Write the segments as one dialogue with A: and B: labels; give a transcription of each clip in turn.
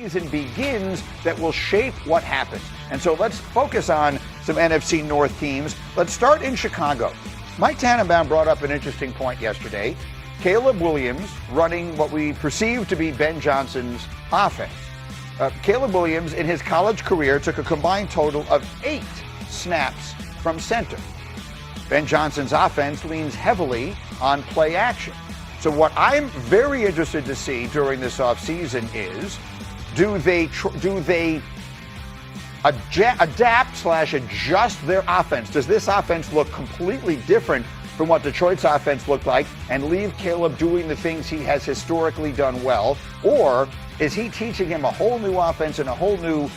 A: season begins that will shape what happens. And so let's focus on some NFC North teams. Let's start in Chicago. Mike Tannenbaum brought up an interesting point yesterday. Caleb Williams running what we perceive to be Ben Johnson's offense. Caleb Williams in his college career took a combined total of 8 snaps from center. Ben Johnson's offense leans heavily on play action. So what I'm very interested to see during this offseason is, do they adapt/adjust their offense? Does this offense look completely different from what Detroit's offense looked like and leave Caleb doing the things he has historically done well? Or is he teaching him a whole new offense and a whole new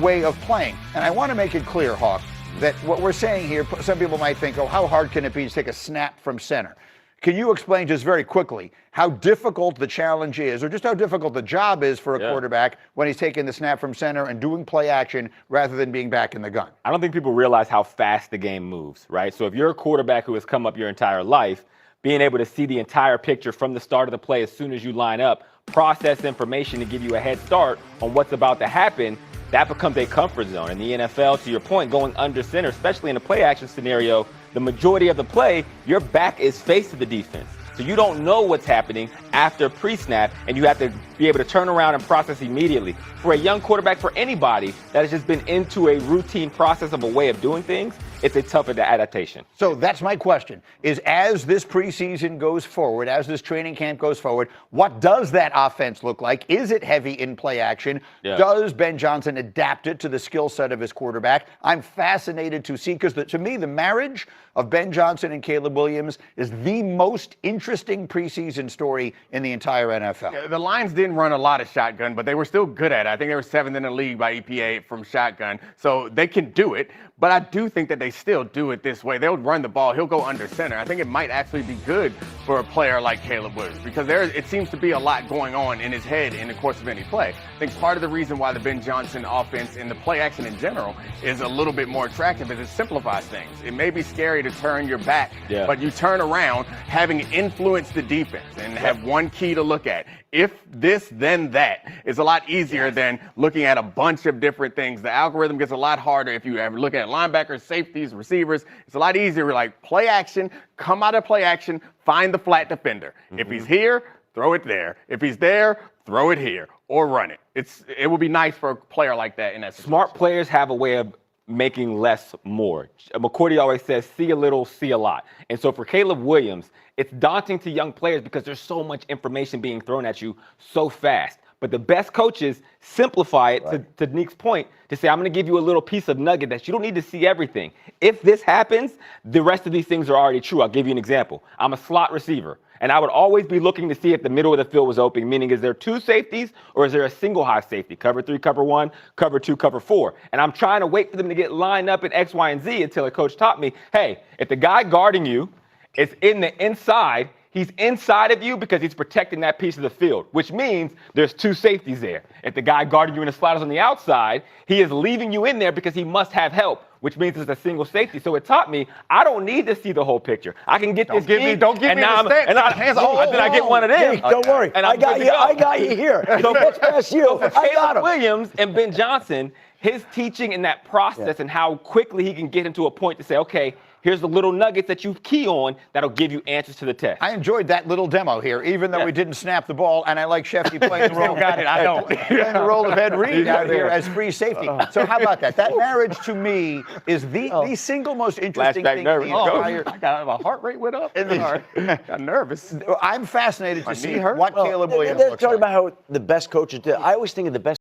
A: way of playing? And I want to make it clear, Hawk, that what we're saying here, some people might think, oh, how hard can it be to take a snap from center? Can you explain just very quickly how difficult the challenge is, or just how difficult the job is for a quarterback when he's taking the snap from center and doing play action rather than being back in the gun?
B: I don't think people realize how fast the game moves, right? So if you're a quarterback who has come up your entire life, being able to see the entire picture from the start of the play as soon as you line up, process information to give you a head start on what's about to happen, that becomes a comfort zone. In the NFL, to your point, going under center, especially in a play action scenario, the majority of the play, your back is face to the defense. So you don't know what's happening after pre-snap, and you have to be able to turn around and process immediately. For a young quarterback, for anybody that has just been into a routine process of a way of doing things, it's a tough adaptation.
A: So that's my question, is as this preseason goes forward, as this training camp goes forward, what does that offense look like? Is it heavy in play action? Does Ben Johnson adapt it to the skill set of his quarterback? I'm fascinated to see, because to me, the marriage of Ben Johnson and Caleb Williams is the most interesting preseason story in the entire NFL.
C: The Lions didn't run a lot of shotgun, but they were still good at it. I think they were 7th in the league by EPA from shotgun, so they can do it. But I do think that they still do it this way. They'll run the ball. He'll go under center. I think it might actually be good for a player like Caleb Williams, because it seems to be a lot going on in his head in the course of any play. I think part of the reason why the Ben Johnson offense and the play action in general is a little bit more attractive is it simplifies things. It may be scary to turn your back, but you turn around having influenced the defense and have one key to look at. If this, then that is a lot easier than looking at a bunch of different things. The algorithm gets a lot harder if you ever look at linebackers, safeties, receivers. It's a lot easier, like play action, come out of play action, find the flat defender. If he's here, throw it there. If he's there, throw it here or run it. It would be nice for a player like that in that situation.
B: Smart players have a way of making less more. McCourty always says, see a little, see a lot. And so for Caleb Williams, it's daunting to young players because there's so much information being thrown at you so fast. But the best coaches simplify it to Nick's point to say, I'm going to give you a little piece of nugget that you don't need to see everything. If this happens, the rest of these things are already true. I'll give you an example. I'm a slot receiver, and I would always be looking to see if the middle of the field was open, meaning is there 2 safeties or is there a single high safety? Cover 3, cover 1, cover 2, cover 4. And I'm trying to wait for them to get lined up in X, Y, and Z until a coach taught me, hey, if the guy guarding you is in the inside, he's inside of you because he's protecting that piece of the field, which means there's 2 safeties there. If the guy guarding you in the slot is on the outside, he is leaving you in there because he must have help, which means it's a single safety. So it taught me I don't need to see the whole picture. I can get
C: Don't give me the
B: then
C: hands.
B: I get one of them.
D: Don't worry,
B: And
D: I got you here. So what's past you?
B: So for
D: I got
B: Caleb
D: him.
B: Williams and Ben Johnson, his teaching in that process and how quickly he can get him to a point to say, okay, here's the little nuggets that you key on that'll give you answers to the test.
A: I enjoyed that little demo here, even though we didn't snap the ball, and I like Shefty playing the role. Playing the role of Ed Reed out here as free safety. So how about that? That marriage to me is the single most interesting thing.
C: I got my heart rate went up. Got nervous.
A: I'm fascinated to see what Caleb Williams looks like.
D: They're talking about how the best coaches do. I always think of the best